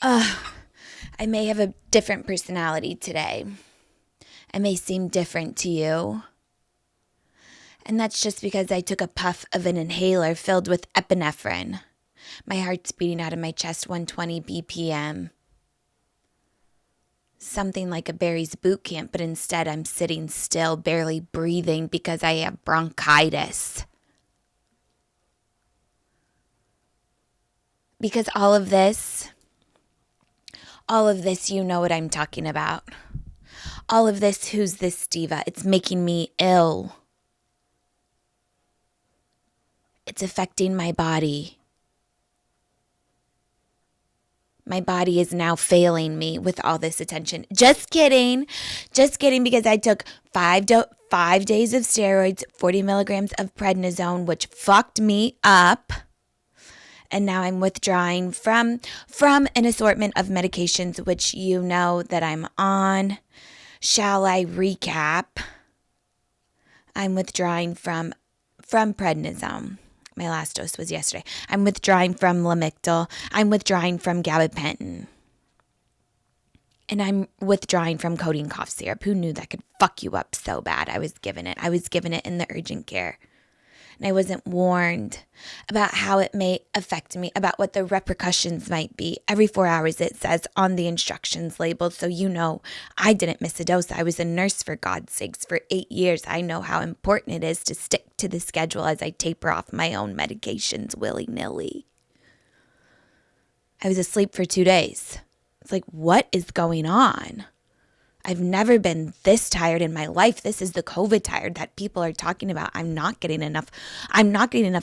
I may have a different personality today. I may seem different to you. And that's just because I took a puff of an inhaler filled with epinephrine. My heart's beating out of my chest 120 BPM. Something like a Barry's boot camp, but instead I'm sitting still, barely breathing because I have bronchitis. Because all of this, you know what I'm talking about. All of this, who's this diva? It's making me ill. It's affecting my body. My body is now failing me with all this attention. Just kidding. Just kidding, because I took 5 days of steroids, 40 milligrams of prednisone, which fucked me up. And now I'm withdrawing from an assortment of medications, which you know that I'm on. Shall I recap? I'm withdrawing from prednisone. My last dose was yesterday. I'm withdrawing from Lamictal. I'm withdrawing from gabapentin. And I'm withdrawing from codeine cough syrup. Who knew that could fuck you up so bad? I was given it in the urgent care. And I wasn't warned about how it may affect me, about what the repercussions might be. Every 4 hours it says on the instructions label, so you know I didn't miss a dose. I was a nurse, for God's sakes, for 8 years. I know how important it is to stick to the schedule as I taper off my own medications willy-nilly. I was asleep for 2 days. It's like, what is going on? I've never been this tired in my life. This is the COVID tired that people are talking about. I'm not getting enough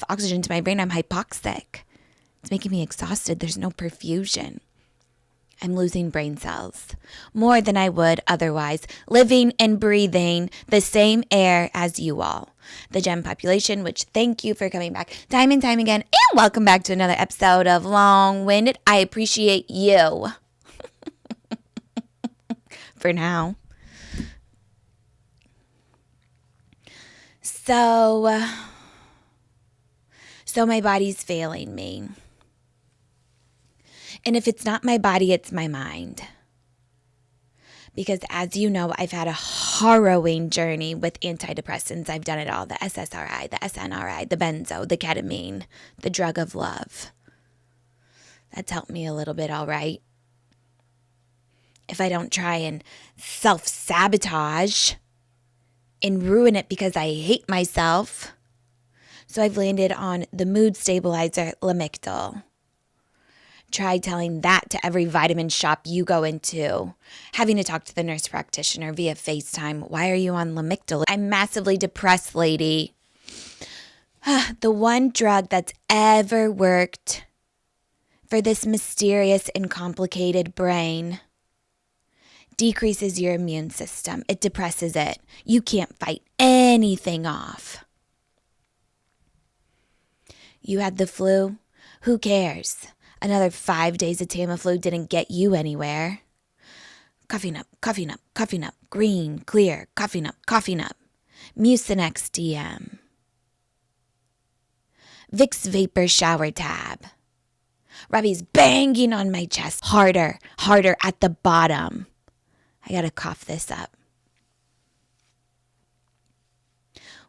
oxygen to my brain. I'm hypoxic. It's making me exhausted. There's no perfusion. I'm losing brain cells more than I would otherwise, living and breathing the same air as you all. The gem population, which, thank you for coming back time and time again. And welcome back to another episode of Long Winded. I appreciate you. For now. So my body's failing me. And if it's not my body, it's my mind. Because as you know, I've had a harrowing journey with antidepressants. I've done it all. The SSRI, the SNRI, the benzo, the ketamine, the drug of love. That's helped me a little bit, all right. If I don't try and self-sabotage and ruin it because I hate myself. So I've landed on the mood stabilizer, Lamictal. Try telling that to every vitamin shop you go into. Having to talk to the nurse practitioner via FaceTime. Why are you on Lamictal? I'm massively depressed, lady. The one drug that's ever worked for this mysterious and complicated brain decreases your immune system. It depresses it. You can't fight anything off. You had the flu? Who cares? Another 5 days of Tamiflu didn't get you anywhere. Coughing up, coughing up, coughing up. Green, clear, coughing up, coughing up. Mucinex DM. Vicks Vapor Shower Tab. Robbie's banging on my chest. Harder, harder at the bottom. I gotta cough this up.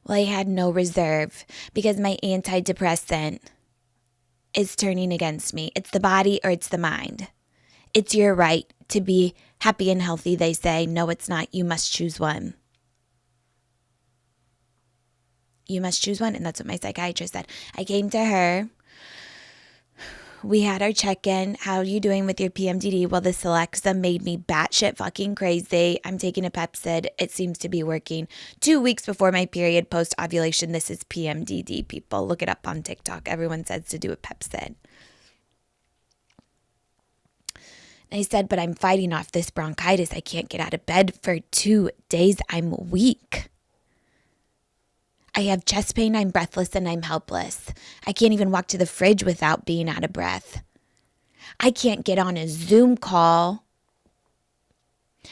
Well, I had no reserve because my antidepressant is turning against me. It's the body or it's the mind. It's your right to be happy and healthy, they say. No, it's not. You must choose one. You must choose one. And that's what my psychiatrist said. I came to her. We had our check-in. How are you doing with your PMDD? Well, the Celexa made me batshit fucking crazy. I'm taking a Pepcid. It seems to be working. 2 weeks before my period, post-ovulation. This is PMDD, people. Look it up on TikTok. Everyone says to do a Pepcid. And I said, but I'm fighting off this bronchitis. I can't get out of bed for 2 days. I'm weak. I have chest pain, I'm breathless, and I'm helpless. I can't even walk to the fridge without being out of breath. I can't get on a Zoom call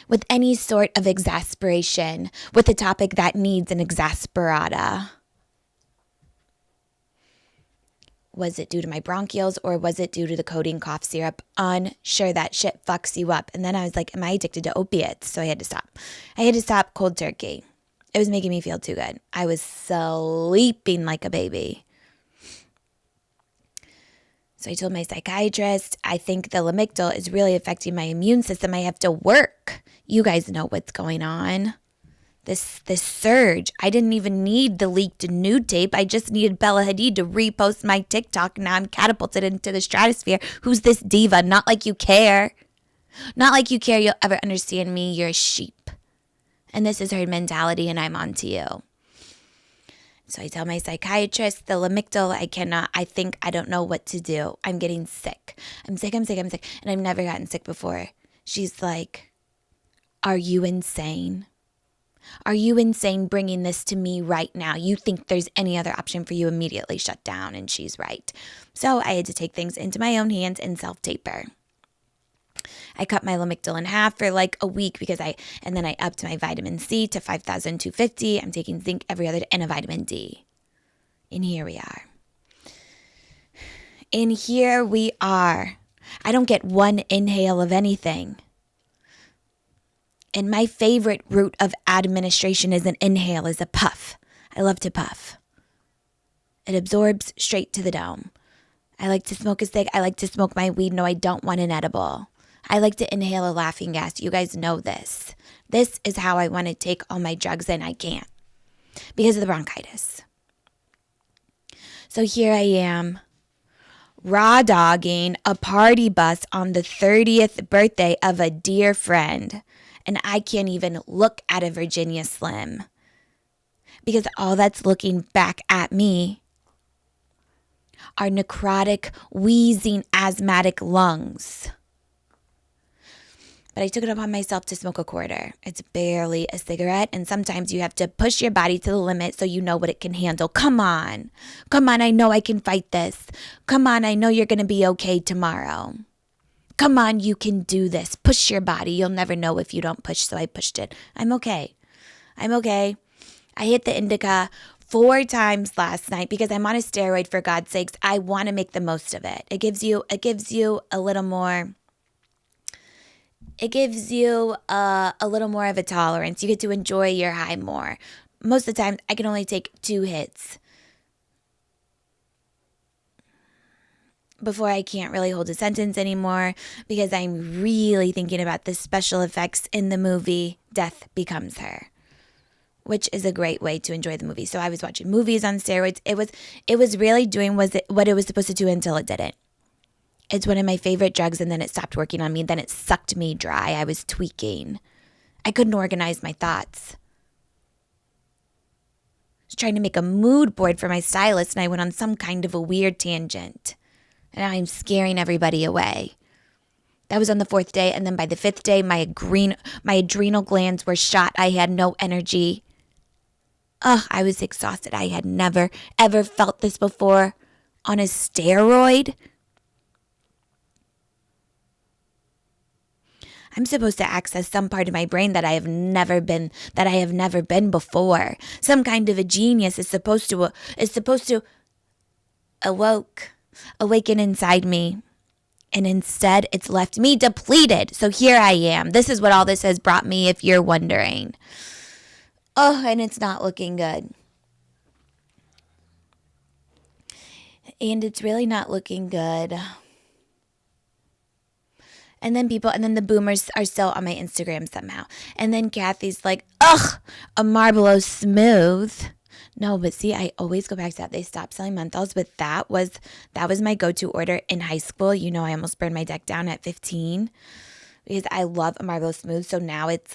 with any sort of exasperation with a topic that needs an exasperata. Was it due to my bronchioles or was it due to the codeine cough syrup? Unsure. That shit fucks you up. And then I was like, am I addicted to opiates? So I had to stop. I had to stop cold turkey. It was making me feel too good. I was sleeping like a baby. So I told my psychiatrist, I think the Lamictal is really affecting my immune system. I have to work. You guys know what's going on. This surge. I didn't even need the leaked nude tape. I just needed Bella Hadid to repost my TikTok. Now I'm catapulted into the stratosphere. Who's this diva? Not like you care. Not like you care you'll ever understand me. You're a sheep. And this is her mentality, and I'm on to you. So I tell my psychiatrist, the Lamictal, I don't know what to do. I'm getting sick. I'm sick. And I've never gotten sick before. She's like, are you insane? Are you insane bringing this to me right now? You think there's any other option for you? Immediately shut down. And she's right. So I had to take things into my own hands and self-taper. I cut my Lamictal in half for like a week and then I upped my vitamin C to 5,250. I'm taking zinc every other day and a vitamin D. And here we are. I don't get one inhale of anything. And my favorite route of administration is an inhale, is a puff. I love to puff. It absorbs straight to the dome. I like to smoke a cig. I like to smoke my weed. No, I don't want an edible. I like to inhale a laughing gas. You guys know this. This is how I want to take all my drugs, and I can't because of the bronchitis. So here I am, raw dogging a party bus on the 30th birthday of a dear friend. And I can't even look at a Virginia Slim because all that's looking back at me are necrotic, wheezing, asthmatic lungs. But I took it upon myself to smoke a quarter. It's barely a cigarette, and sometimes you have to push your body to the limit so you know what it can handle. Come on, I know I can fight this. Come on, I know you're going to be okay tomorrow. Come on, you can do this. Push your body. You'll never know if you don't push, so I pushed it. I'm okay. I hit the indica 4 times last night because I'm on a steroid, for God's sakes. I want to make the most of it. It gives you a little more. It gives you a little more of a tolerance. You get to enjoy your high more. Most of the time, I can only take 2 hits before I can't really hold a sentence anymore because I'm really thinking about the special effects in the movie Death Becomes Her, which is a great way to enjoy the movie. So I was watching movies on steroids. It was really doing what it was supposed to do until it didn't. It's one of my favorite drugs, and then it stopped working on me. Then it sucked me dry. I was tweaking. I couldn't organize my thoughts. I was trying to make a mood board for my stylist, and I went on some kind of a weird tangent. And now I'm scaring everybody away. That was on the 4th day, and then by the 5th day, my adrenal glands were shot. I had no energy. I was exhausted. I had never, ever felt this before on a steroid. I'm supposed to access some part of my brain that I have never been before. Some kind of a genius is supposed to awaken inside me. And instead, it's left me depleted. So here I am. This is what all this has brought me, if you're wondering. And it's not looking good. And it's really not looking good. And then the boomers are still on my Instagram somehow. And then Kathy's like, a Marlboro Smooth. No, but see, I always go back to that. They stopped selling menthols, but that was my go-to order in high school. You know, I almost burned my deck down at 15 because I love a Marlboro Smooth. So now it's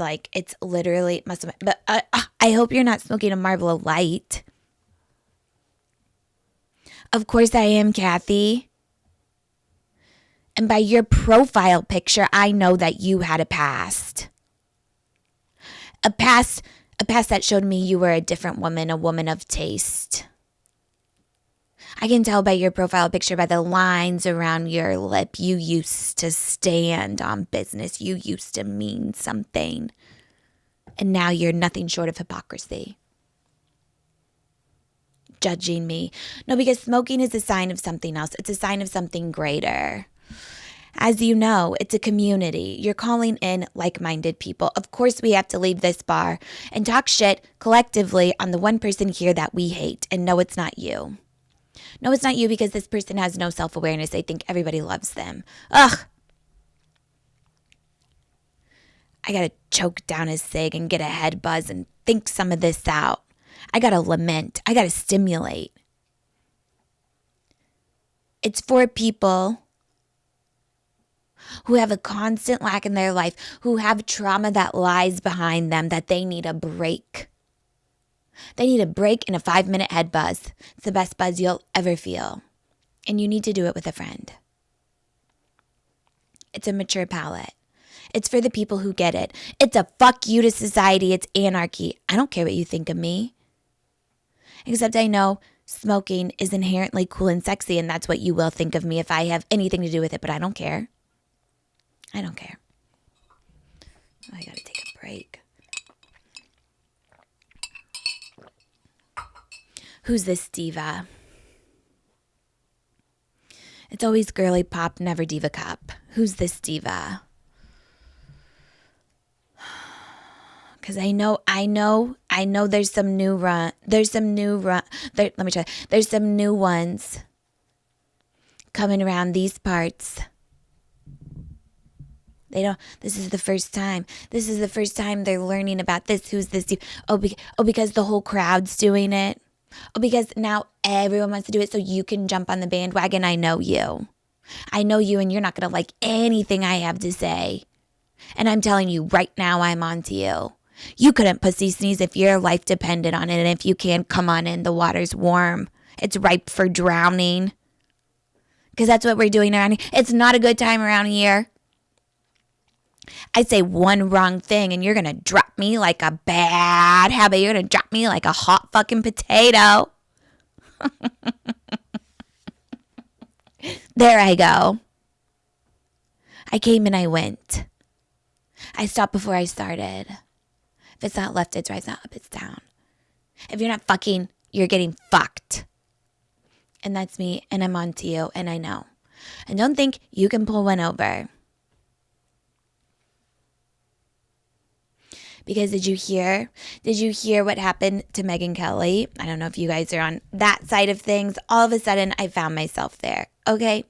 literally must have. But I hope you're not smoking a Marlboro Light. Of course I am, Kathy. And by your profile picture, I know that you had a past. A past that showed me you were a different woman, a woman of taste. I can tell by your profile picture, by the lines around your lip, you used to stand on business. You used to mean something. And now you're nothing short of hypocrisy. judging me. No, because smoking is a sign of something else. It's a sign of something greater. As you know, it's a community. You're calling in like-minded people. Of course, we have to leave this bar and talk shit collectively on the one person here that we hate. And no, it's not you. No, it's not you, because this person has no self-awareness. They think everybody loves them. Ugh. I gotta choke down a cig and get a head buzz and think some of this out. I gotta lament. I gotta stimulate. It's for people who have a constant lack in their life, who have trauma that lies behind them, that they need a break. They need a break and a 5-minute head buzz. It's the best buzz you'll ever feel. And you need to do it with a friend. It's a mature palate. It's for the people who get it. It's a fuck you to society. It's anarchy. I don't care what you think of me. Except I know smoking is inherently cool and sexy, and that's what you will think of me if I have anything to do with it, but I don't care. I don't care. Oh, I gotta take a break. Who's this diva? It's always girly pop, never diva cup. Who's this diva? Because I know there's some new ones coming around these parts. This is the first time. This is the first time they're learning about this. Who's this? Because the whole crowd's doing it. Oh, because now everyone wants to do it, so you can jump on the bandwagon. I know you. And you're not going to like anything I have to say. And I'm telling you right now, I'm on to you. You couldn't pussy sneeze if your life depended on it. And if you can, come on in. The water's warm. It's ripe for drowning. Because that's what we're doing around here. It's not a good time around here. I say one wrong thing and you're going to drop me like a bad habit. You're going to drop me like a hot fucking potato. There I go. I came and I went. I stopped before I started. If it's not left, it's right. It's not up, it's down. If you're not fucking, you're getting fucked. And that's me, and I'm on to you, and I know. And don't think you can pull one over. Because did you hear what happened to Megyn Kelly? I don't know if you guys are on that side of things. All of a sudden, I found myself there. Okay.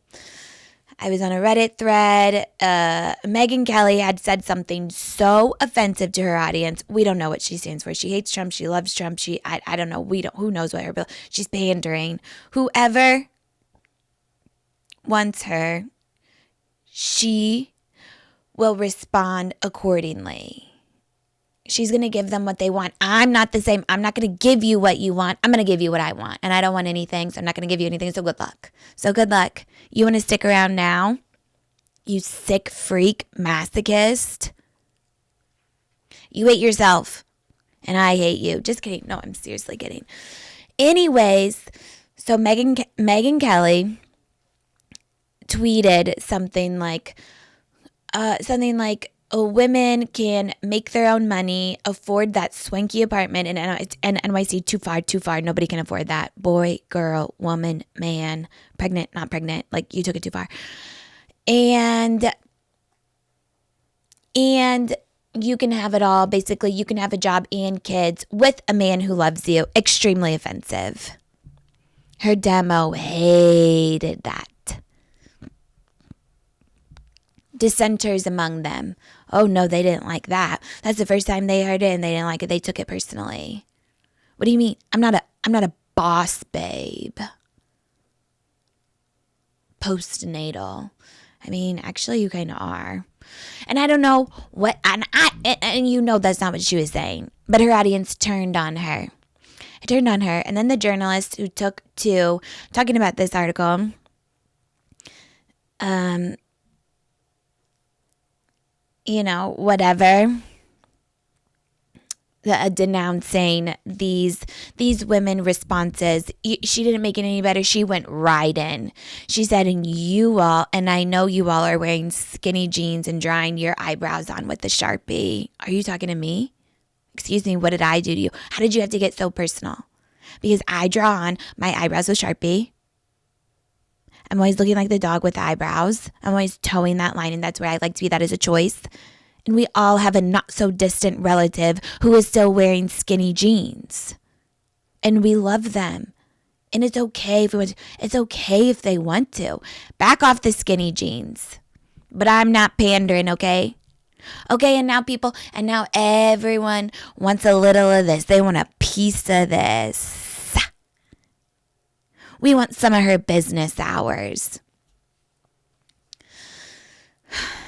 I was on a Reddit thread. Megyn Kelly had said something so offensive to her audience. We don't know what she stands for. She hates Trump. She loves Trump. I don't know. Who knows what her bill. She's pandering. Whoever wants her, she will respond accordingly. She's going to give them what they want. I'm not the same. I'm not going to give you what you want. I'm going to give you what I want. And I don't want anything, so I'm not going to give you anything. So good luck. You want to stick around now? You sick freak masochist. You hate yourself. And I hate you. Just kidding. No, I'm seriously kidding. Anyways, so Megyn Kelly tweeted something like, women can make their own money, afford that swanky apartment in NYC. Too far. Nobody can afford that. Boy, girl, woman, man, pregnant, not pregnant. Like, you took it too far. And you can have it all. Basically, you can have a job and kids with a man who loves you. Extremely offensive. Her demo hated that. Dissenters among them. Oh no, they didn't like that. That's the first time they heard it and they didn't like it. They took it personally. What do you mean? I'm not a boss babe. Postnatal. I mean, actually you kind of are. And I don't know what, and you know that's not what she was saying, but her audience turned on her. It turned on her. And then the journalist who took to talking about this article, whatever, denouncing these women responses. She didn't make it any better. She went right in. She said, and I know you all are wearing skinny jeans and drying your eyebrows on with the Sharpie. Are you talking to me? Excuse me, what did I do to you? How did you have to get so personal? because I draw on my eyebrows with Sharpie. I'm always looking like the dog with eyebrows. I'm always towing that line, and that's where I like to be. That is a choice. And we all have a not so distant relative who is still wearing skinny jeans. And we love them. And it's okay if it's okay if they want to. Back off the skinny jeans. But I'm not pandering, okay? Okay, and now everyone wants a little of this. They want a piece of this. We want some of her business hours.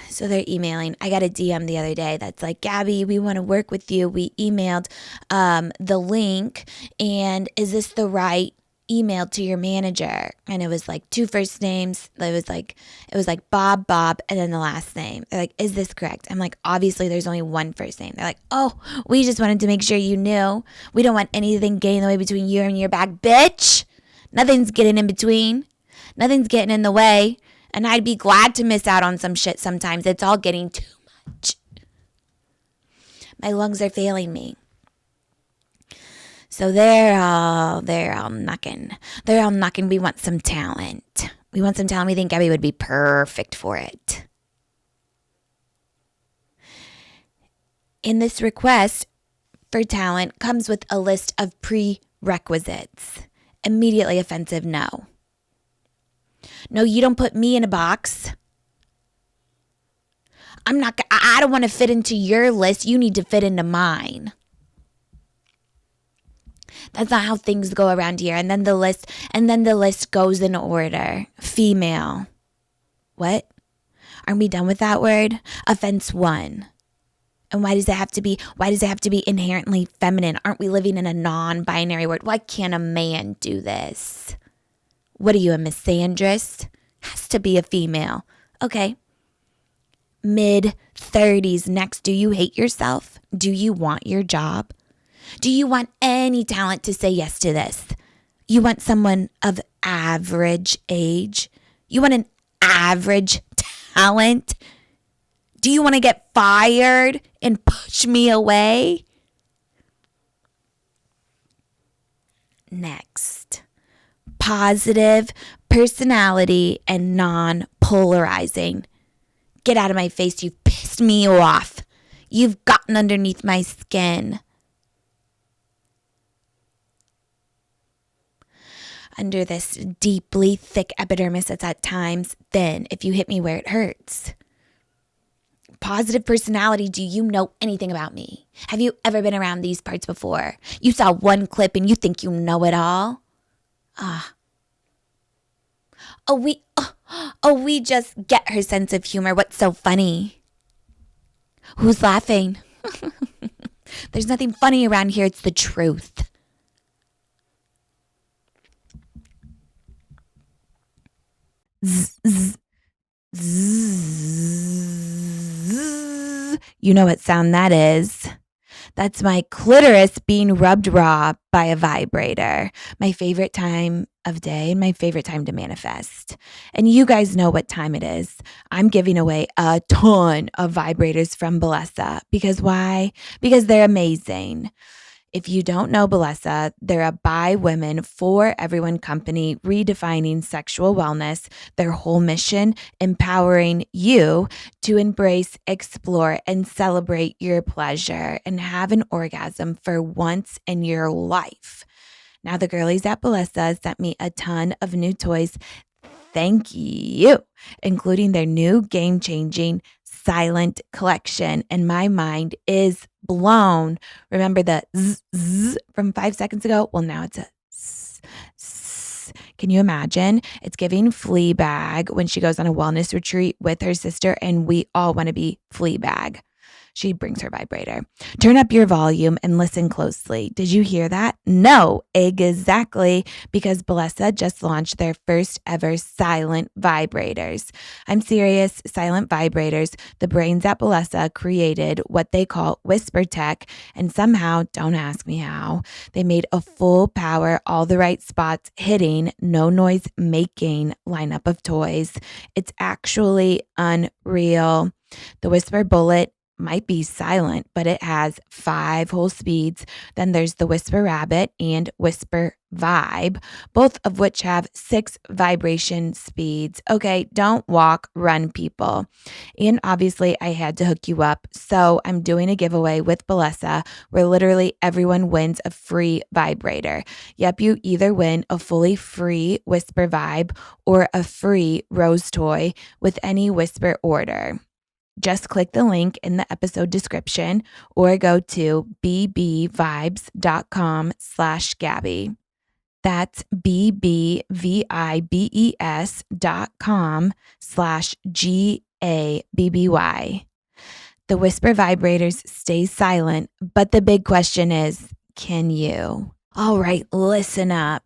So they're emailing. I got a DM the other day that's like, Gabby, we want to work with you. We emailed the link, and is this the right email to your manager? And it was like 2 first names. It was like Bob, and then the last name. They're like, is this correct? I'm like, obviously there's only 1 first name. They're like, oh, we just wanted to make sure you knew. We don't want anything getting in the way between you and your bag, bitch. Nothing's getting in between. Nothing's getting in the way. And I'd be glad to miss out on some shit sometimes. It's all getting too much. My lungs are failing me. So they're all knocking. They're all knocking. We want some talent. We want some talent. We think Gabby would be perfect for it. And this request for talent comes with a list of prerequisites. Immediately offensive, no. No, you don't put me in a box. I don't want to fit into your list. You need to fit into mine. That's not how things go around here. And then the list goes in order. Female. What? Aren't we done with that word? Offense 1. And why does it have to be inherently feminine? Aren't we living in a non-binary world? Why can't a man do this? What are you, a misandrist? Has to be a female. Okay. Mid-30s next. Do you hate yourself? Do you want your job? Do you want any talent to say yes to this? You want someone of average age? You want an average talent? Do you want to get fired and push me away? Next. Positive personality and non-polarizing. Get out of my face. You've pissed me off. You've gotten underneath my skin. Under this deeply thick epidermis that's at times thin if you hit me where it hurts. Positive personality. Do you know anything about me? Have you ever been around these parts before? You saw 1 clip and you think you know it all? We just get her sense of humor. What's so funny? Who's laughing? There's nothing funny around here. It's the truth. Zzz, zzz, zzz. You know what sound that is. That's my clitoris being rubbed raw by a vibrator. My favorite time of day and my favorite time to manifest. And you guys know what time it is. I'm giving away a ton of vibrators from Bellessa. Because why? Because they're amazing. If you don't know Bellessa, they're a by women, for everyone company redefining sexual wellness. Their whole mission, empowering you to embrace, explore, and celebrate your pleasure and have an orgasm for once in your life. Now, the girlies at Bellessa sent me a ton of new toys. Thank you, including their new game-changing silent collection. And my mind is blown. Remember the zzz from 5 seconds ago? Well, now it's a zzz. Can you imagine? It's giving Fleabag when she goes on a wellness retreat with her sister, and we all want to be Fleabag. She brings her vibrator. Turn up your volume and listen closely. Did you hear that? No, exactly, because Bellessa just launched their first ever silent vibrators. I'm serious, silent vibrators. The brains at Bellessa created what they call whisper tech, and somehow, don't ask me how, they made a full power, all the right spots hitting, no noise making lineup of toys. It's actually unreal. The Whisper Bullet might be silent, but it has 5 whole speeds. Then there's the Whisper Rabbit and Whisper Vibe, both of which have 6 vibration speeds. Okay, don't walk, run, people. And obviously, I had to hook you up. So I'm doing a giveaway with Bellessa where literally everyone wins a free vibrator. Yep, you either win a fully free Whisper Vibe or a free Rose toy with any Whisper order. Just click the link in the episode description or go to bbvibes.com/Gabby. That's bbvibes.com/GABBY. The Whisper vibrators stay silent, but the big question is, can you? All right, listen up.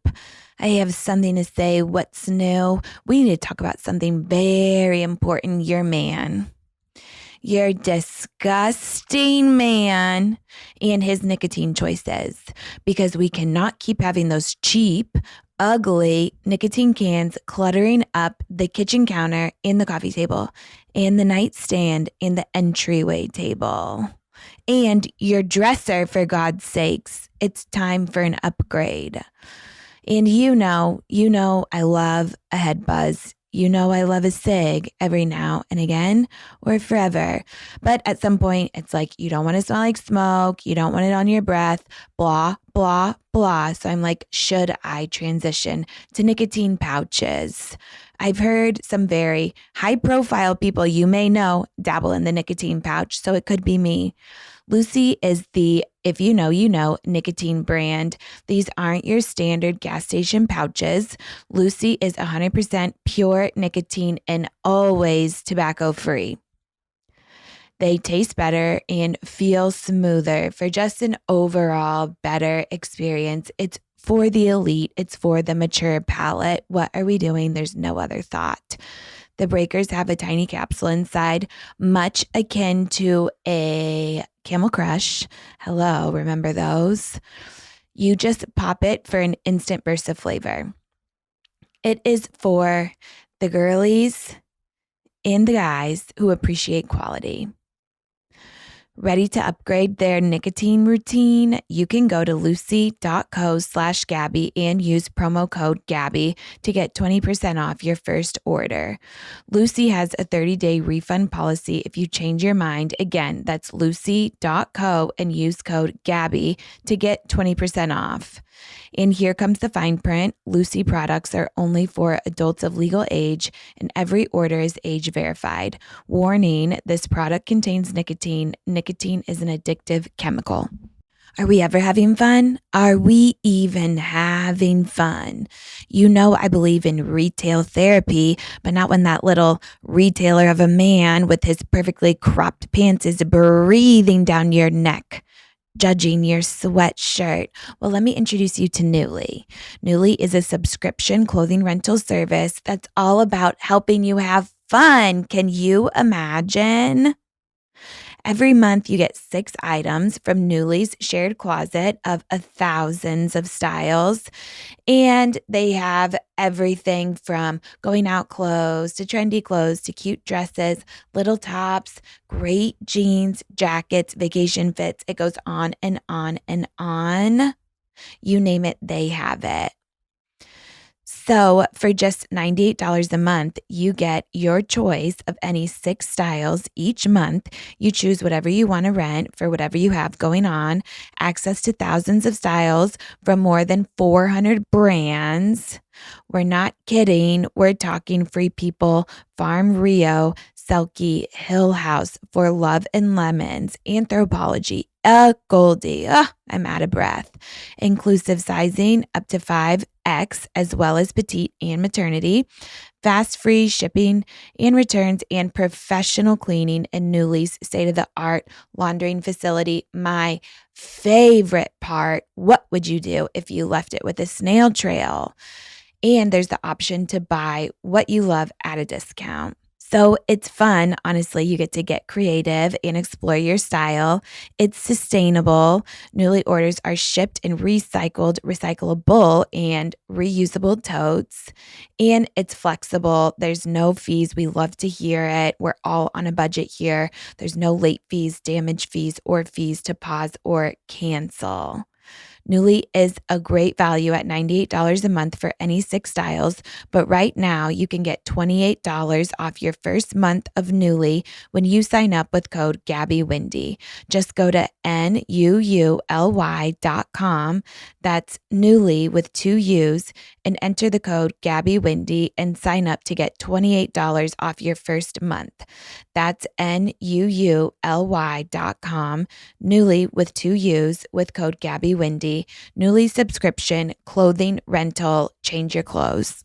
I have something to say. What's new? We need to talk about something very important. Your man. Your disgusting man and his nicotine choices, because we cannot keep having those cheap, ugly nicotine cans cluttering up the kitchen counter and the coffee table and the nightstand and the entryway table. And your dresser, for God's sakes. It's time for an upgrade. And you know, I love a head buzz. You know I love a cig every now and again or forever. But at some point, it's like you don't want to smell like smoke. You don't want it on your breath, blah, blah, blah. So I'm like, should I transition to nicotine pouches? I've heard some very high-profile people you may know dabble in the nicotine pouch, so it could be me. Lucy is the, if you know, nicotine brand. These aren't your standard gas station pouches. Lucy is 100% pure nicotine and always tobacco-free. They taste better and feel smoother for just an overall better experience. It's for the elite. It's for the mature palate. What are we doing? There's no other thought. The breakers have a tiny capsule inside, much akin to a Camel Crush. Hello, remember those? You just pop it for an instant burst of flavor. It is for the girlies and the guys who appreciate quality. Ready to upgrade their nicotine routine? You can go to lucy.co/Gabby and use promo code Gabby to get 20% off your first order. Lucy has a 30-day refund policy if you change your mind. Again, that's lucy.co and use code Gabby to get 20% off. And here comes the fine print. Lucy products are only for adults of legal age, and every order is age verified. Warning, this product contains nicotine. Nicotine is an addictive chemical. Are we ever having fun? Are we even having fun? You know I believe in retail therapy, but not when that little retailer of a man with his perfectly cropped pants is breathing down your neck, judging your sweatshirt. Well, let me introduce you to Nuuly. Nuuly is a subscription clothing rental service that's all about helping you have fun. Can you imagine? Every month you get 6 items from Nuuly's shared closet of thousands of styles. And they have everything from going out clothes to trendy clothes to cute dresses, little tops, great jeans, jackets, vacation fits. It goes on and on and on. You name it, they have it. So for just $98 a month, you get your choice of any 6 styles each month. You choose whatever you want to rent for whatever you have going on, access to thousands of styles from more than 400 brands. We're not kidding. We're talking Free People, Farm Rio, Selkie, Hill House, For Love and Lemons, Anthropologie, Goldie. I'm out of breath. Inclusive sizing up to 5X, as well as petite and maternity. Fast free shipping and returns, and professional cleaning in Nuuly's state-of-the-art laundering facility. My favorite part, what would you do if you left it with a snail trail? And there's the option to buy what you love at a discount. So it's fun. Honestly, you get to get creative and explore your style. It's sustainable. Nuuly orders are shipped in recycled, recyclable, and reusable totes. And it's flexible. There's no fees. We love to hear it. We're all on a budget here. There's no late fees, damage fees, or fees to pause or cancel. Nuuly is a great value at $98 a month for any 6 styles, but right now you can get $28 off your first month of Nuuly when you sign up with code GabbyWindy. Just go to nuuly.com, that's Nuuly with 2 U's, and enter the code GabbyWindy and sign up to get $28 off your first month. That's nuuly.com, Nuuly with 2 U's with code GabbyWindy. Nuuly subscription, clothing rental, change your clothes.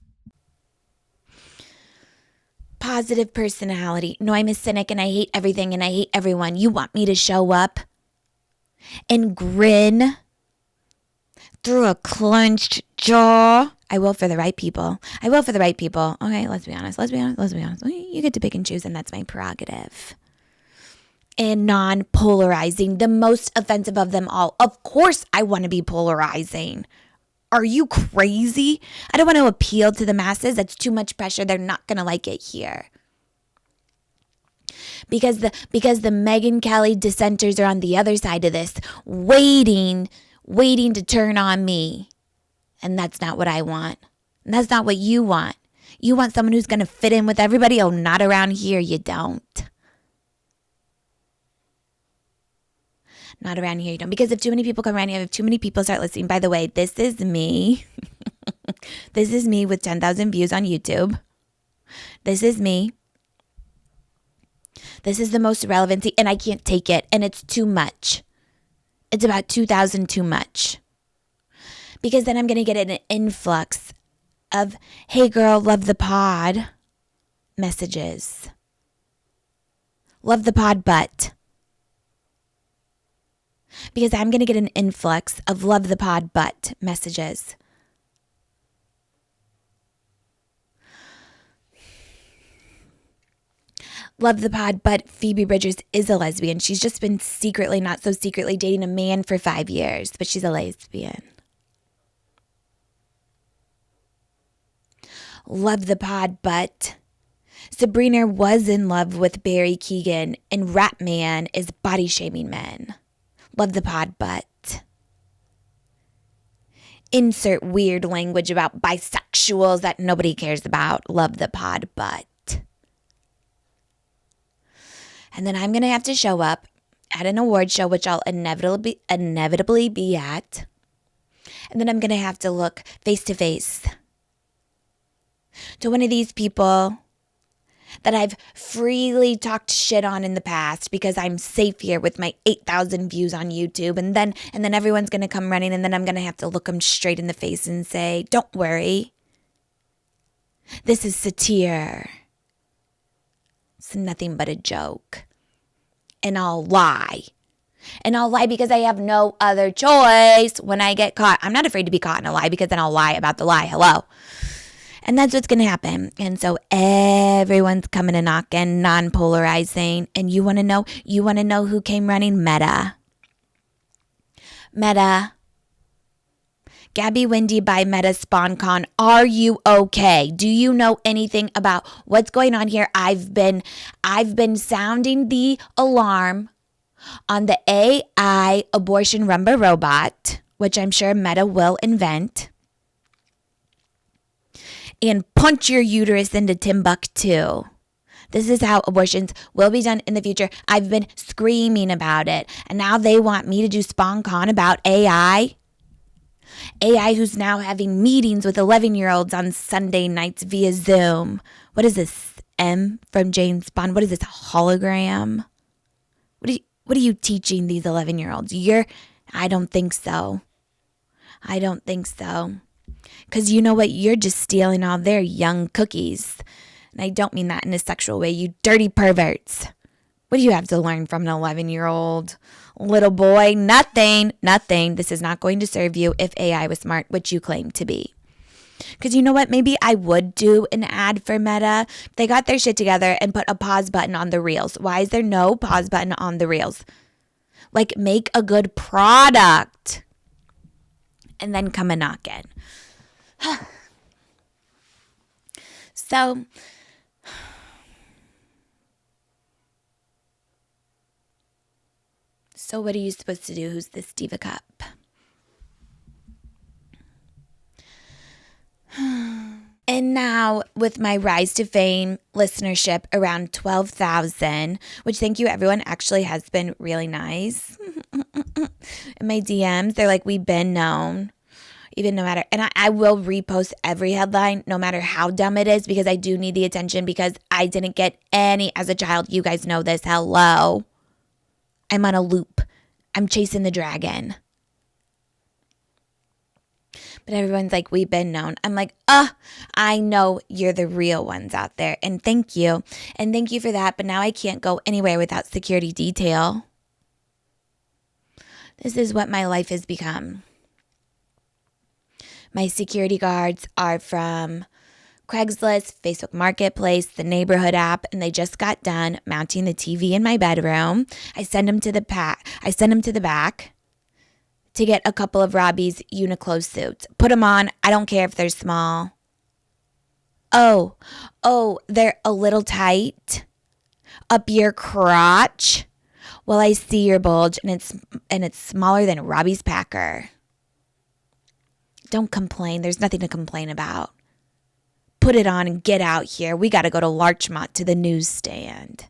Positive personality. No, I'm a cynic and I hate everything and I hate everyone. You want me to show up and grin through a clenched jaw? I will for the right people. I will for the right people. Okay, let's be honest. You get to pick and choose, and that's my prerogative. And non-polarizing, the most offensive of them all. Of course I want to be polarizing. Are you crazy? I don't want to appeal to the masses. That's too much pressure. They're not going to like it here. Because the Megyn Kelly dissenters are on the other side of this, waiting to turn on me. And that's not what I want. And that's not what you want. You want someone who's going to fit in with everybody? Oh, not around here. You don't. Not around here, you don't. Because if too many people come around here, if too many people start listening, by the way, this is me. This is me with 10,000 views on YouTube. This is me. This is the most relevancy, and I can't take it, and it's too much. It's about 2,000 too much. Because then I'm going to get an influx of, hey girl, love the pod messages. Love the pod butt. Because I'm going to get an influx of love the pod butt messages. Love the pod, but Phoebe Bridgers is a lesbian. She's just been secretly, not so secretly, dating a man for 5 years, but she's a lesbian. Love the pod, but Sabrina was in love with Barry Keoghan, and Rat Man is body shaming men. Love the pod, but insert weird language about bisexuals that nobody cares about. Love the pod, but. And then I'm going to have to show up at an award show, which I'll inevitably be at. And then I'm going to have to look face to face to one of these people that I've freely talked shit on in the past because I'm safe here with my 8,000 views on YouTube. And then everyone's going to come running, and then I'm going to have to look them straight in the face and say, don't worry. This is satire. It's nothing but a joke. And I'll lie. And I'll lie because I have no other choice when I get caught. I'm not afraid to be caught in a lie because then I'll lie about the lie. Hello. And that's what's going to happen. And so everyone's coming and knocking, non-polarizing. And you want to know who came running? Meta. Gabby Windy by Meta SpawnCon. Are you okay? Do you know anything about what's going on here? I've been sounding the alarm on the AI abortion Rumba robot, which I'm sure Meta will invent, and punch your uterus into Timbuktu. This is how abortions will be done in the future. I've been screaming about it, and now they want me to do SpawnCon about AI. AI who's now having meetings with 11-year-olds on Sunday nights via Zoom. What is this? M from James Bond? What is this? Hologram? What are you teaching these 11-year-olds? I don't think so. Because you know what? You're just stealing all their young cookies. And I don't mean that in a sexual way, you dirty perverts. What do you have to learn from an 11-year-old little boy? Nothing. This is not going to serve you if AI was smart, which you claim to be. Because you know what? Maybe I would do an ad for Meta. They got their shit together and put a pause button on the reels. Why is there no pause button on the reels? Like, make a good product and then come a knockin'. So, what are you supposed to do? Who's this Diva Cup? And now, with my rise to fame listenership around 12,000, which thank you everyone actually has been really nice. In my DMs, they're like, we've been known. Even no matter, and I will repost every headline, no matter how dumb it is, because I do need the attention, because I didn't get any as a child. You guys know this. Hello. I'm on a loop. I'm chasing the dragon. But everyone's like, we've been known. I'm like, I know you're the real ones out there. And thank you. And thank you for that. But now I can't go anywhere without security detail. This is what my life has become. My security guards are from Craigslist, Facebook Marketplace, the neighborhood app, and they just got done mounting the TV in my bedroom. I send them to the back to get a couple of Robbie's Uniqlo suits. Put them on. I don't care if they're small. Oh, they're a little tight up your crotch. Well, I see your bulge, and it's smaller than Robbie's Packer. Don't complain. There's nothing to complain about. Put it on and get out here. We got to go to Larchmont to the newsstand.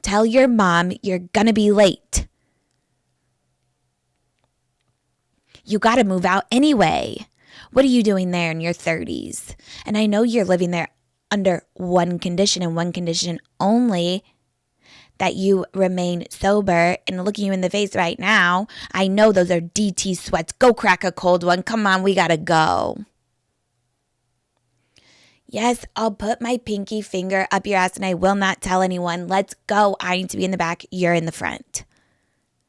Tell your mom you're going to be late. You got to move out anyway. What are you doing there in your 30s? And I know you're living there under one condition, and one condition only, that you remain sober. And looking you in the face right now, I know those are DT sweats. Go crack a cold one. Come on, we gotta go. Yes, I'll put my pinky finger up your ass and I will not tell anyone. Let's go. I need to be in the back. You're in the front.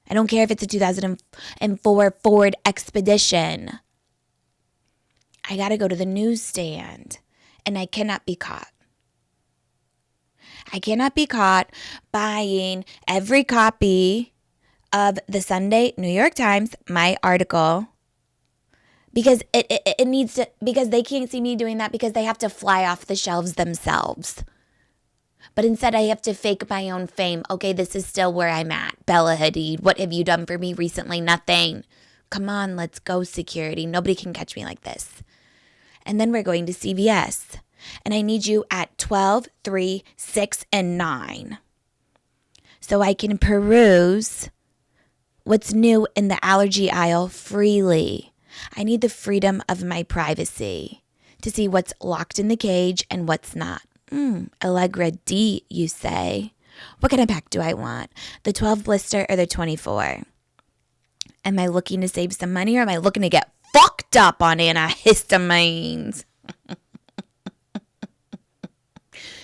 I don't care if it's a 2004 Ford Expedition. I gotta go to the newsstand, and I cannot be caught. I cannot be caught buying every copy of the Sunday New York Times, my article, because it needs to, because they can't see me doing that, because they have to fly off the shelves themselves. But instead, I have to fake my own fame. Okay, this is still where I'm at. Bella Hadid, what have you done for me recently? Nothing. Come on, let's go, security. Nobody can catch me like this. And then we're going to CVS. And I need you at 12, 3, 6, and 9. So I can peruse what's new in the allergy aisle freely. I need the freedom of my privacy to see what's locked in the cage and what's not. Allegra D, you say. What kind of pack do I want? The 12 blister or the 24? Am I looking to save some money, or am I looking to get fucked up on antihistamines?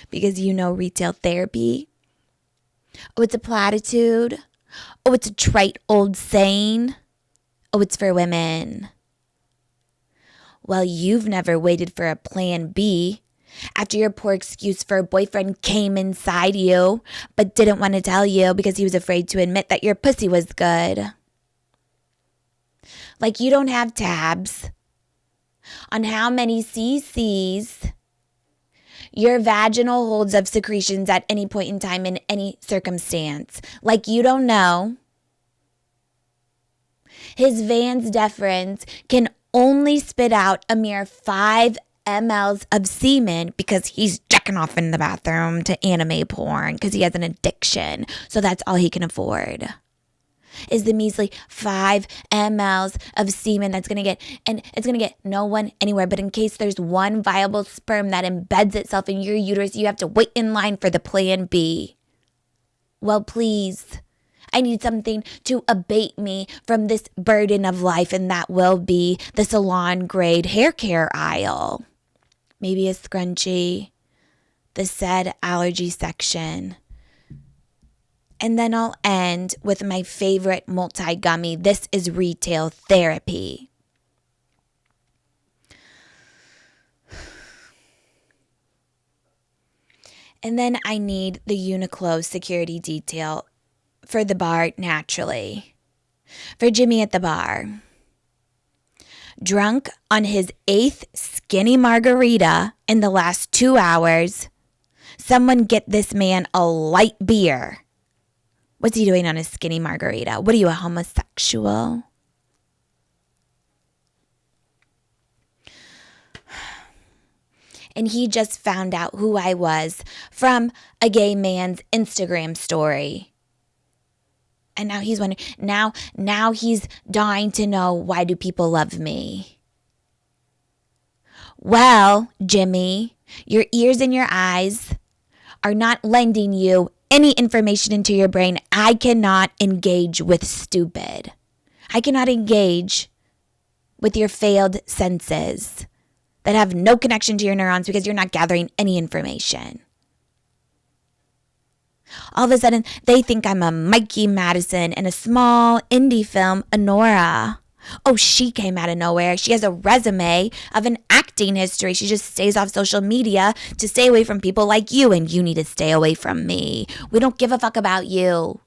Because you know retail therapy. Oh, it's a platitude. Oh, it's a trite old saying. Oh, it's for women. Well, you've never waited for a plan B after your poor excuse for a boyfriend came inside you, but didn't want to tell you because he was afraid to admit that your pussy was good. Like you don't have tabs on how many cc's your vaginal holds of secretions at any point in time in any circumstance. Like you don't know. His Vans deferens can only spit out a mere 5 mLs of semen because he's jacking off in the bathroom to anime porn because he has an addiction. So that's all he can afford. Is the measly 5 mLs of semen that's going to get, and it's going to get no one anywhere. But in case there's one viable sperm that embeds itself in your uterus, you have to wait in line for the plan B. Well, please, I need something to abate me from this burden of life, and that will be the salon grade hair care aisle. Maybe a scrunchie, the said allergy section. And then I'll end with my favorite multi-gummy. This is retail therapy. And then I need the Uniqlo security detail for the bar naturally. For Jimmy at the bar. Drunk on his 8th skinny margarita in the last 2 hours. Someone get this man a light beer. What's he doing on a skinny margarita? What are you, a homosexual? And he just found out who I was from a gay man's Instagram story. And now he's wondering, now he's dying to know, why do people love me? Well, Jimmy, your ears and your eyes are not lending you any information into your brain. I cannot engage with stupid. I cannot engage with your failed senses that have no connection to your neurons because you're not gathering any information. All of a sudden, they think I'm a Mikey Madison in a small indie film, Honora. Oh, she came out of nowhere. She has a resume of an acting history. She just stays off social media to stay away from people like you, and you need to stay away from me. We don't give a fuck about you.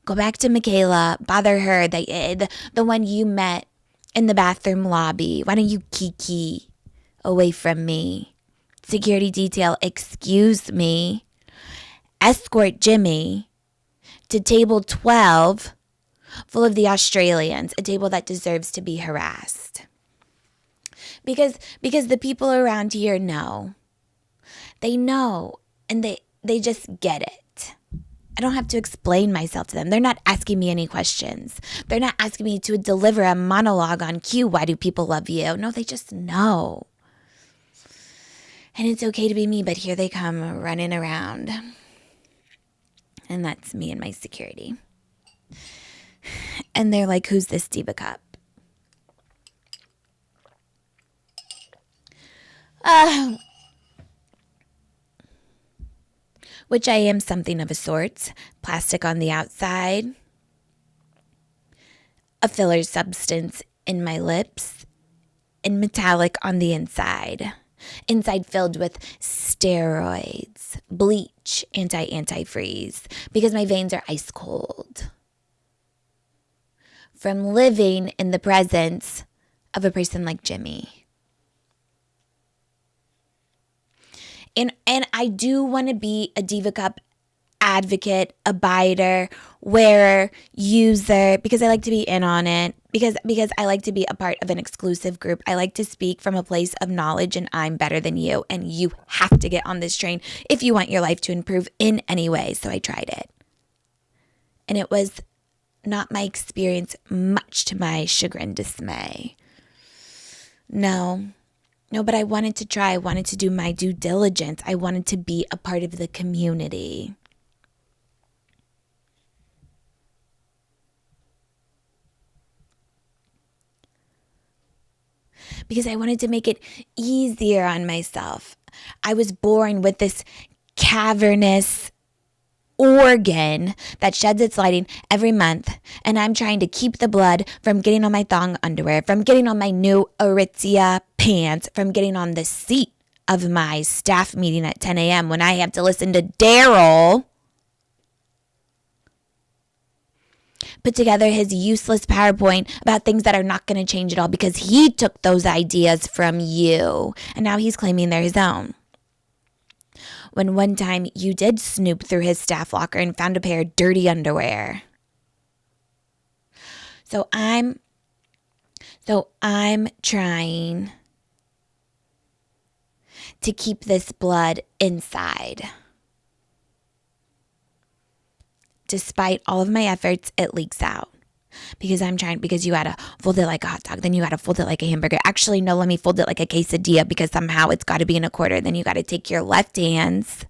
Go back to Michaela. Bother her. The one you met in the bathroom lobby. Why don't you kiki away from me? Security detail, excuse me. Escort Jimmy to table 12 full of the Australians, a table that deserves to be harassed. Because the people around here know. They know, and they just get it. I don't have to explain myself to them. They're not asking me any questions. They're not asking me to deliver a monologue on cue. Why do people love you? No, they just know. And it's okay to be me, but here they come running around. And that's me and my security. And they're like, who's this diva cup? Which I am something of a sort. Plastic on the outside. A filler substance in my lips. And metallic on the inside. Inside filled with steroids, bleach, antifreeze, because my veins are ice cold. From living in the presence of a person like Jimmy. And I do want to be a Diva Cup advocate, abider, wearer, user, because I like to be in on it, because I like to be a part of an exclusive group. I like to speak from a place of knowledge, and I'm better than you, and you have to get on this train if you want your life to improve in any way. So I tried it. And it was not my experience, much to my chagrin, dismay. No, but I wanted to try. I wanted to do my due diligence. I wanted to be a part of the community. Because I wanted to make it easier on myself. I was born with this cavernous organ that sheds its lighting every month, and I'm trying to keep the blood from getting on my thong underwear, from getting on my new Aritzia pants, from getting on the seat of my staff meeting at 10 a.m. when I have to listen to Daryl put together his useless PowerPoint about things that are not going to change at all because he took those ideas from you, and now he's claiming they're his own. When one time you did snoop through his staff locker and found a pair of dirty underwear. So I'm trying to keep this blood inside. Despite all of my efforts, it leaks out. Because you gotta fold it like a hot dog, then you gotta fold it like a hamburger. Actually, no, let me fold it like a quesadilla because somehow it's gotta be in a quarter. Then you gotta take your left hands,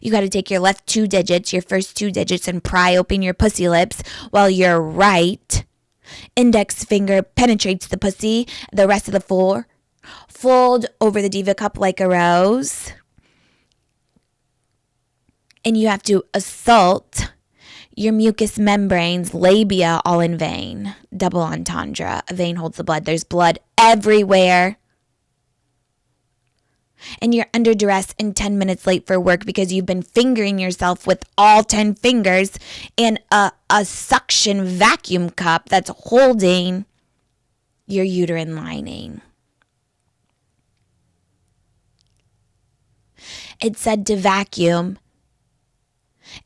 you gotta take your left your first two digits, and pry open your pussy lips while your right index finger penetrates the pussy. The rest of the floor, fold over the Diva Cup like a rose. And you have to assault your mucous membranes, labia, all in vein. Double entendre. A vein holds the blood. There's blood everywhere. and you're under duress and 10 minutes late for work because you've been fingering yourself with all 10 fingers in a suction vacuum cup that's holding your uterine lining. It said to vacuum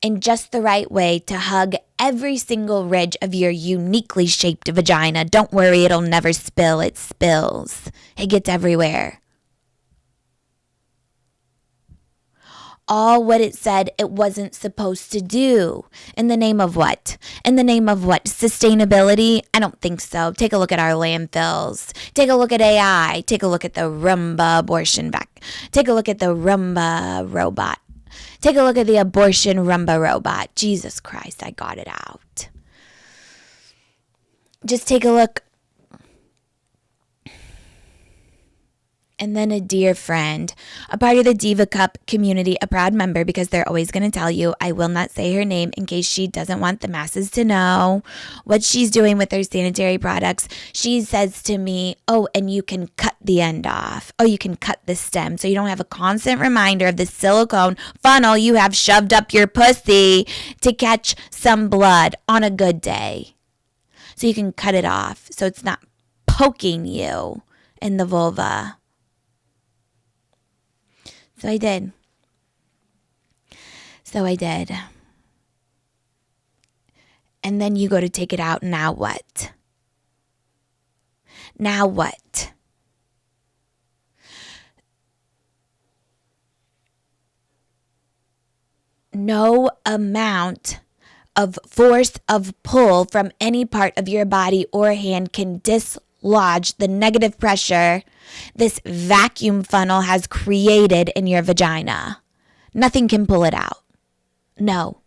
in just the right way to hug every single ridge of your uniquely shaped vagina. Don't worry, it'll never spill. It spills. It gets everywhere. All what it said it wasn't supposed to do. In the name of what? In the name of what? Sustainability? I don't think so. Take a look at our landfills. Take a look at AI. Take a look at the Roomba abortion vac. Take a look at the Roomba robot. Take a look at the abortion Roomba robot. Jesus Christ, I got it out. Just take a look. And then a dear friend, a part of the Diva Cup community, a proud member, because they're always going to tell you, I will not say her name in case she doesn't want the masses to know what she's doing with her sanitary products. She says to me, oh, and you can cut the end off. Oh, you can cut the stem so you don't have a constant reminder of the silicone funnel you have shoved up your pussy to catch some blood on a good day. So you can cut it off so it's not poking you in the vulva. So I did. And then you go to take it out. Now what? No amount of force of pull from any part of your body or hand can dislodge the negative pressure this vacuum funnel has created in your vagina. Nothing can pull it out. No.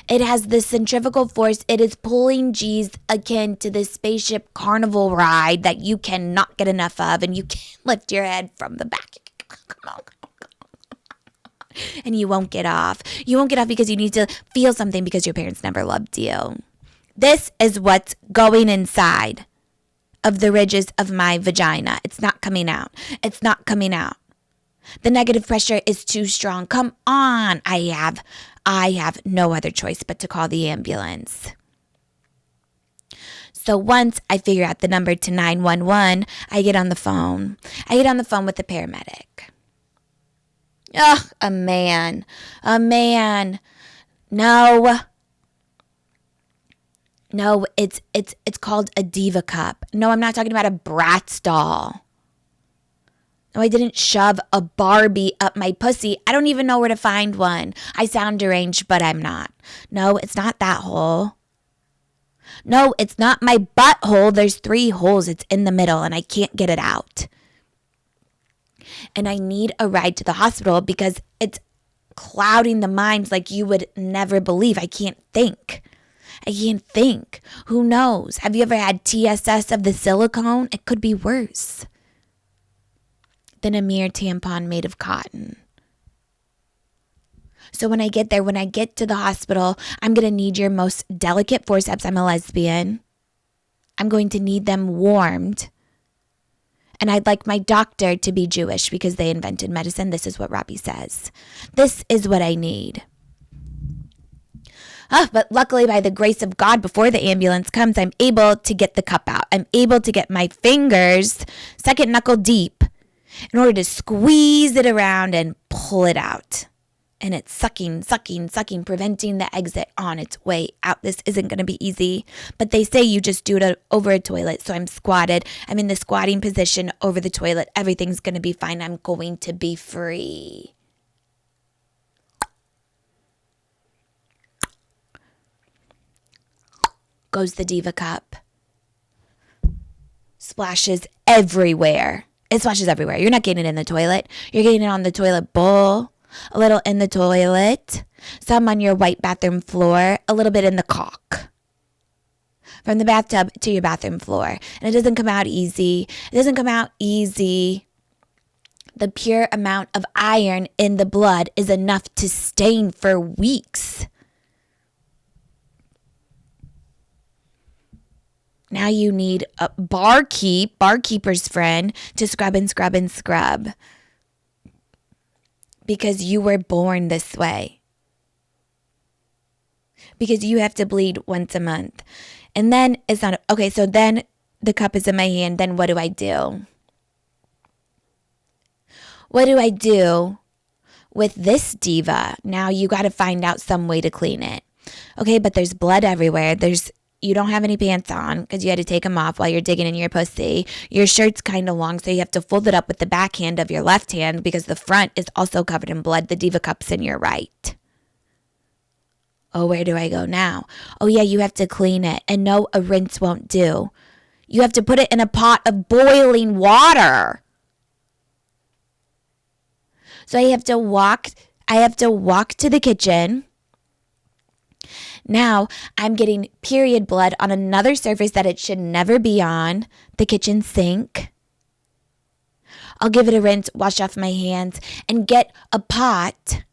It has the centrifugal force. It is pulling G's akin to the spaceship carnival ride that you cannot get enough of, and you can't lift your head from the back. Come on. And you won't get off. You won't get off because you need to feel something because your parents never loved you. This is what's going inside of the ridges of my vagina. It's not coming out. The negative pressure is too strong. Come on. I have no other choice but to call the ambulance. So once I figure out the number to 911, I get on the phone. With the paramedic. Ugh, a man. No, it's called a diva cup. No, I'm not talking about a Bratz doll. No, I didn't shove a Barbie up my pussy. I don't even know where to find one. I sound deranged, but I'm not. No, it's not that hole. No, it's not my butthole. There's 3 holes. It's in the middle, and I can't get it out. And I need a ride to the hospital because it's clouding the mind like you would never believe. I can't think. Who knows? Have you ever had TSS of the silicone? It could be worse than a mere tampon made of cotton. So when I get to the hospital, I'm going to need your most delicate forceps. I'm a lesbian. I'm going to need them warmed. And I'd like my doctor to be Jewish because they invented medicine. This is what Robbie says. This is what I need. But luckily, by the grace of God, before the ambulance comes, I'm able to get the cup out. I'm able to get my fingers second knuckle deep in order to squeeze it around and pull it out. And it's sucking, preventing the exit on its way out. This isn't going to be easy. But they say you just do it over a toilet. So I'm squatted. I'm in the squatting position over the toilet. Everything's going to be fine. I'm going to be free. Goes the diva cup. Splashes everywhere. It splashes everywhere. You're not getting it in the toilet. You're getting it on the toilet bowl. A little in the toilet, some on your white bathroom floor, a little bit in the caulk. From the bathtub to your bathroom floor. And it doesn't come out easy. The pure amount of iron in the blood is enough to stain for weeks. Now you need a barkeeper's friend to scrub and scrub and scrub. Because you were born this way. Because you have to bleed once a month. And then it's not, okay, so then the cup is in my hand. Then what do I do? What do I do with this diva? Now you got to find out some way to clean it. Okay, but there's blood everywhere. You don't have any pants on because you had to take them off while you're digging in your pussy. Your shirt's kind of long, so you have to fold it up with the backhand of your left hand because the front is also covered in blood. The diva cup's in your right. Oh, where do I go now? Oh, yeah, you have to clean it. And no, a rinse won't do. You have to put it in a pot of boiling water. So I have to walk to the kitchen. Now I'm getting period blood on another surface that it should never be on, the kitchen sink. I'll give it a rinse, wash off my hands, and get a pot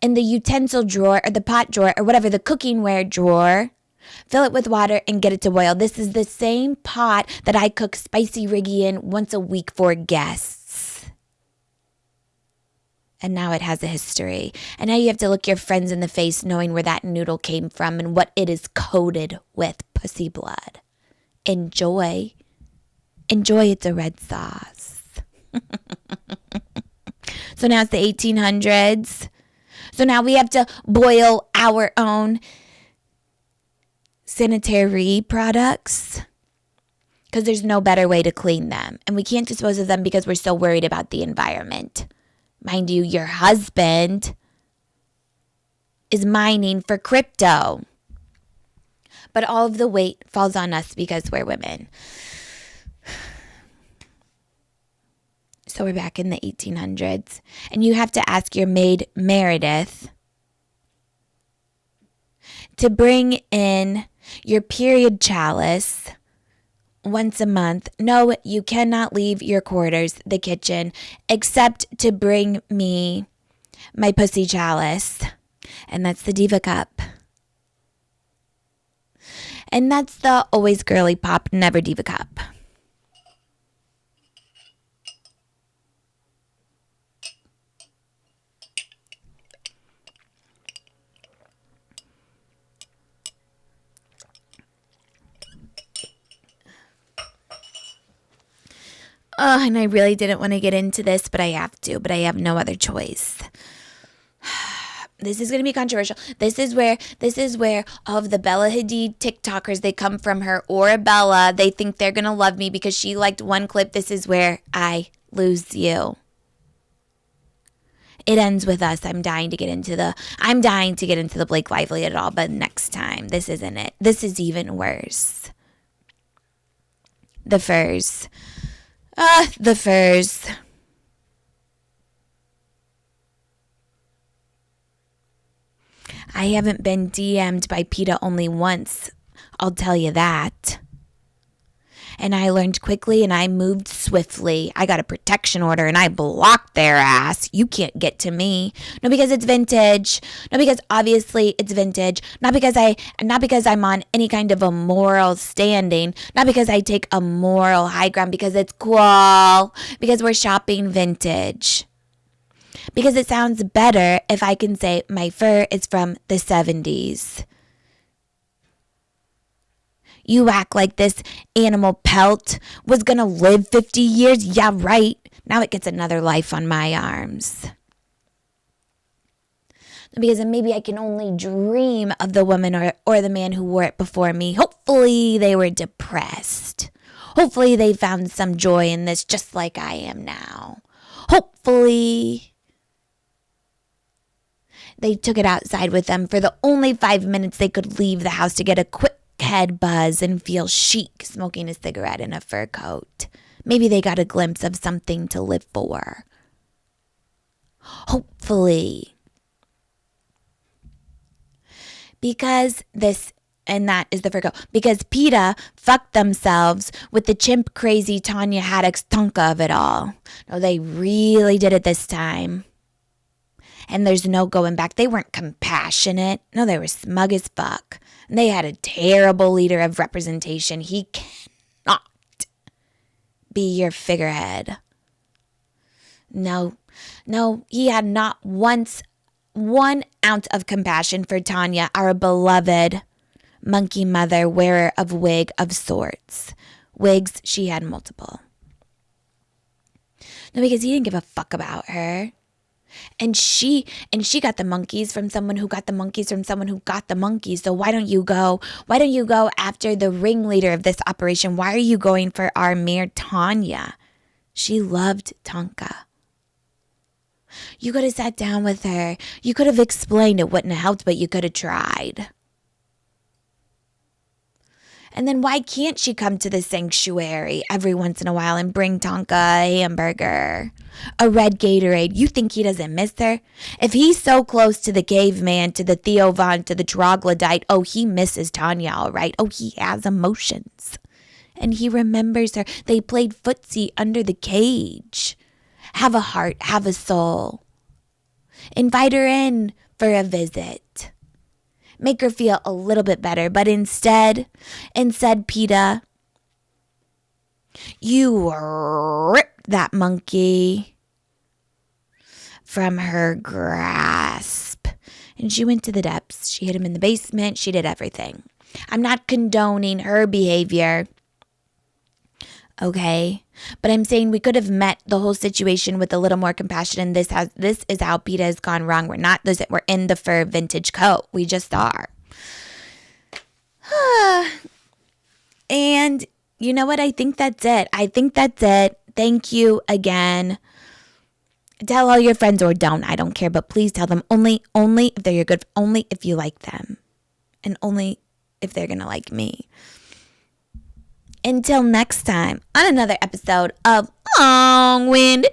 in the utensil drawer or the pot drawer or whatever, the cookingware drawer. Fill it with water and get it to boil. This is the same pot that I cook spicy riggy in once a week for guests. And now it has a history. And now you have to look your friends in the face knowing where that noodle came from and what it is coated with pussy blood. Enjoy. Enjoy, it's a red sauce. So now it's the 1800s. So now we have to boil our own sanitary products because there's no better way to clean them. And we can't dispose of them because we're so worried about the environment. Mind you, your husband is mining for crypto. But all of the weight falls on us because we're women. So we're back in the 1800s. And you have to ask your maid, Meredith, to bring in your period chalice once a month. No, you cannot leave your quarters, the kitchen, except to bring me my pussy chalice. And that's the diva cup. And that's the always girly pop, never diva cup. Oh, and I really didn't want to get into this, but I have to. But I have no other choice. This is going to be controversial. This is where all of the Bella Hadid TikTokers, they come from her, or Bella, they think they're going to love me because she liked one clip. This is where I lose you. It ends with us. I'm dying to get into the Blake Lively at all, but next time. This isn't it. This is even worse. The furs. The furs. I haven't been DM'd by PETA only once. I'll tell you that. And I learned quickly and I moved swiftly. I got a protection order and I blocked their ass. You can't get to me. No, because it's vintage. No, because obviously it's vintage. Not because I'm on any kind of a moral standing. Not because I take a moral high ground. Because it's cool. Because we're shopping vintage. Because it sounds better if I can say my fur is from the 70s. You act like this animal pelt was going to live 50 years? Yeah, right. Now it gets another life on my arms. Because maybe I can only dream of the woman or the man who wore it before me. Hopefully they were depressed. Hopefully they found some joy in this just like I am now. Hopefully they took it outside with them for the only 5 minutes they could leave the house to get a quick head buzz and feel chic smoking a cigarette in a fur coat. Maybe they got a glimpse of something to live for. Hopefully. Because this and that is the fur coat. Because PETA fucked themselves with the chimp crazy Tanya Haddock's Tonka of it all. No, they really did it this time. And there's no going back. They weren't compassionate. No, they were smug as fuck. They had a terrible leader of representation. He cannot be your figurehead. No, he had not once 1 ounce of compassion for Tanya, our beloved monkey mother, wearer of wig of sorts. Wigs, she had multiple. No, because he didn't give a fuck about her. And she got the monkeys from someone who got the monkeys from someone who got the monkeys. So why don't you go after the ringleader of this operation? Why are you going for our mere Tanya? She loved Tonka. You could have sat down with her. You could have explained. It wouldn't have helped, but you could have tried. And then why can't she come to the sanctuary every once in a while and bring Tonka a hamburger, a red Gatorade? You think he doesn't miss her? If he's so close to the caveman, to the Theo Von, to the troglodyte, oh, he misses Tanya, all right. Oh, he has emotions. And he remembers her. They played footsie under the cage. Have a heart, have a soul. Invite her in for a visit. Make her feel a little bit better. But instead, PETA, you ripped that monkey from her grasp. And she went to the depths. She hid him in the basement. She did everything. I'm not condoning her behavior. Okay, but I'm saying we could have met the whole situation with a little more compassion, and this is how PETA has gone wrong. We're in the fur vintage coat. We just are. And you know what? I think that's it. Thank you again. Tell all your friends, or don't. I don't care, but please tell them only if they're your good, only if you like them, and only if they're gonna like me. Until next time on another episode of Long Wind